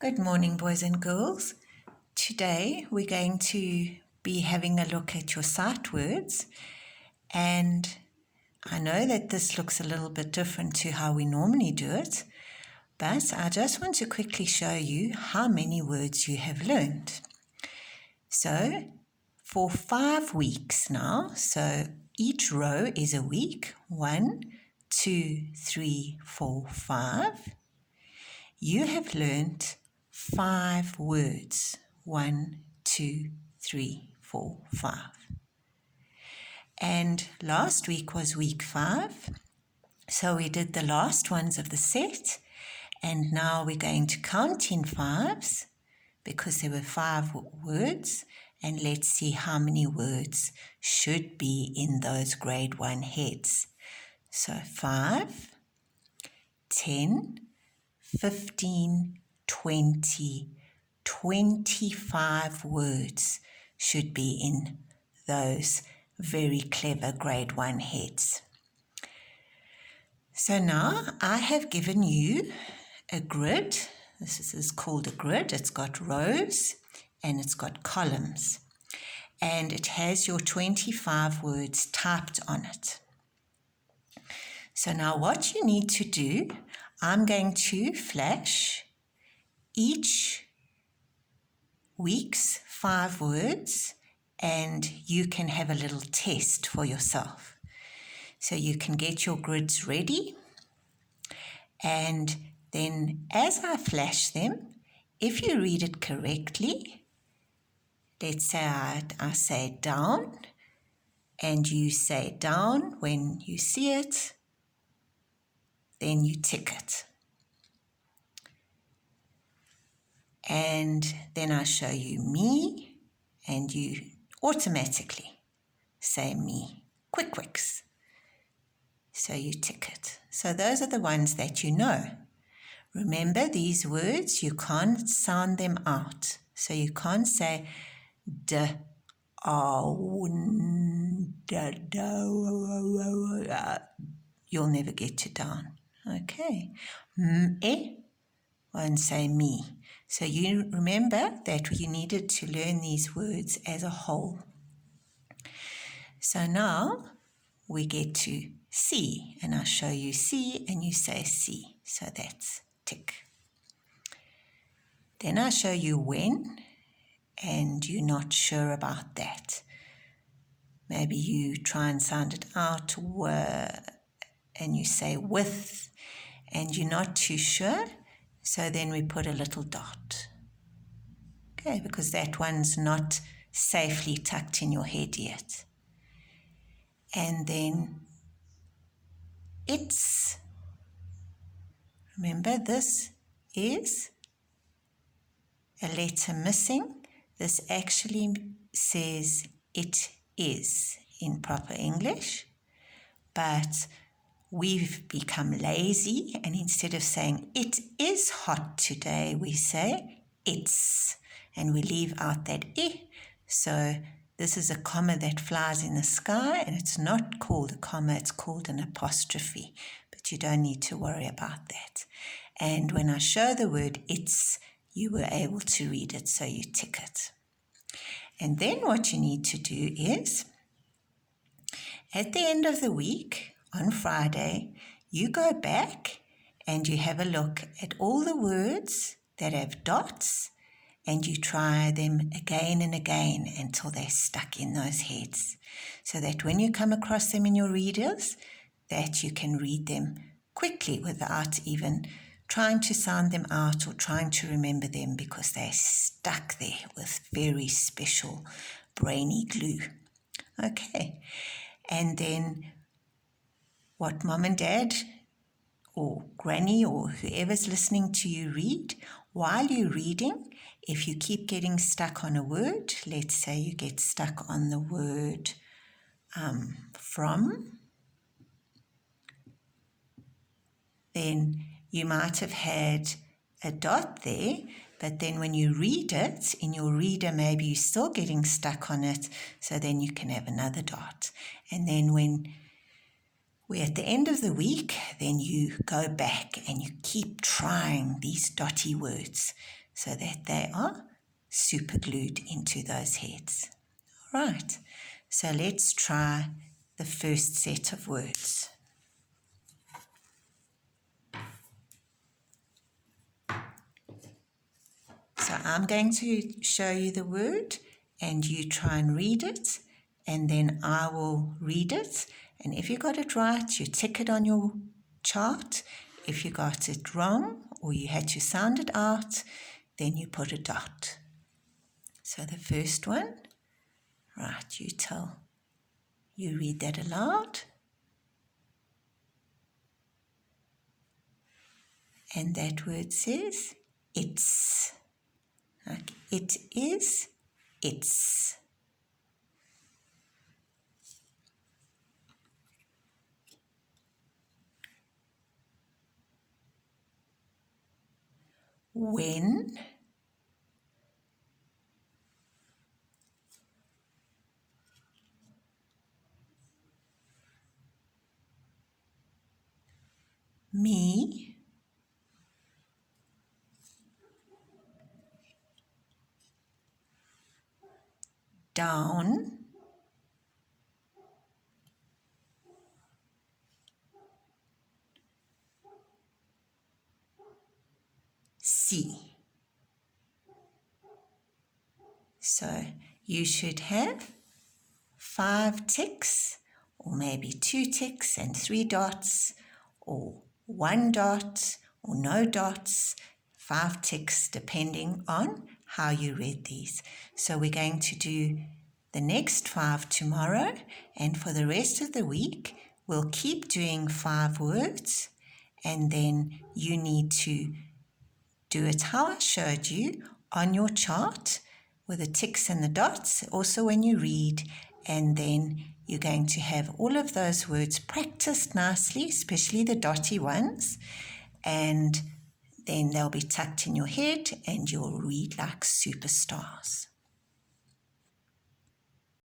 Good morning, boys and girls. Today we're going to be having a look at your sight words, and I know that this looks a little bit different to how we normally do it, but I just want to quickly show you how many words you have learned. So, for 5 weeks now, so each row is a week, 1, 2, 3, 4, 5. You have learned 5 words. 1, 2, 3, 4, 5. And last week was week 5. So we did the last ones of the set. And now we're going to count in 5s because there were 5 words. And let's see how many words should be in those grade 1 heads. So 5, 10, 15, 20, 25 words should be in those very clever grade 1 heads. So now I have given you a grid. This is called a grid. It's got rows and it's got columns. And it has your 25 words typed on it. So now what you need to do, I'm going to flash each week's 5 words, and you can have a little test for yourself. So you can get your grids ready, and then as I flash them, if you read it correctly, let's say I say down, and you say down when you see it, then you tick it. And then I show you me, and you automatically say me. Quick. So you tick it. So those are the ones that you know. Remember, these words, you can't sound them out. So you can't say d, you'll never get to down. Okay. Won't say me. So you remember that you needed to learn these words as a whole. So now we get to see, and I show you see, and you say see. So that's tick. Then I show you when, and you're not sure about that. Maybe you try and sound it out, and you say with, and you're not too sure. So then we put a little dot. Okay, because that one's not safely tucked in your head yet. And then it's. Remember, this is a letter missing. This actually says it is in proper English, but we've become lazy, and instead of saying it is hot today, we say it's, and we leave out that I. So this is a comma that flies in the sky, and it's not called a comma, it's called an apostrophe, but you don't need to worry about that. And when I show the word it's, you were able to read it, so you tick it. And then what you need to do is, at the end of the week, on Friday, you go back and you have a look at all the words that have dots, and you try them again and again until they're stuck in those heads, so that when you come across them in your readers, that you can read them quickly without even trying to sound them out or trying to remember them, because they're stuck there with very special brainy glue. Okay, and then what mom and dad or granny or whoever's listening to you read, while you're reading, if you keep getting stuck on a word, let's say you get stuck on the word from, then you might have had a dot there, but then when you read it, in your reader, maybe you're still getting stuck on it, so then you can have another dot. And then when we're at the end of the week, then you go back and you keep trying these dotty words so that they are super glued into those heads. Right, so let's try the first set of words. So I'm going to show you the word and you try and read it, and then I will read it, and if you got it right, you tick it on your chart. If you got it wrong or you had to sound it out, then you put a dot. So the first one, right, you read that aloud. And that word says it's. Like it is, it's. When, me, down, see. So you should have 5 ticks, or maybe 2 ticks and 3 dots, or 1 dot, or no dots, 5 ticks, depending on how you read these. So we're going to do the next 5 tomorrow, and for the rest of the week, we'll keep doing 5 words, and then you need to do it how I showed you on your chart with the ticks and the dots, also when you read, and then you're going to have all of those words practiced nicely, especially the dotty ones, and then they'll be tucked in your head and you'll read like superstars.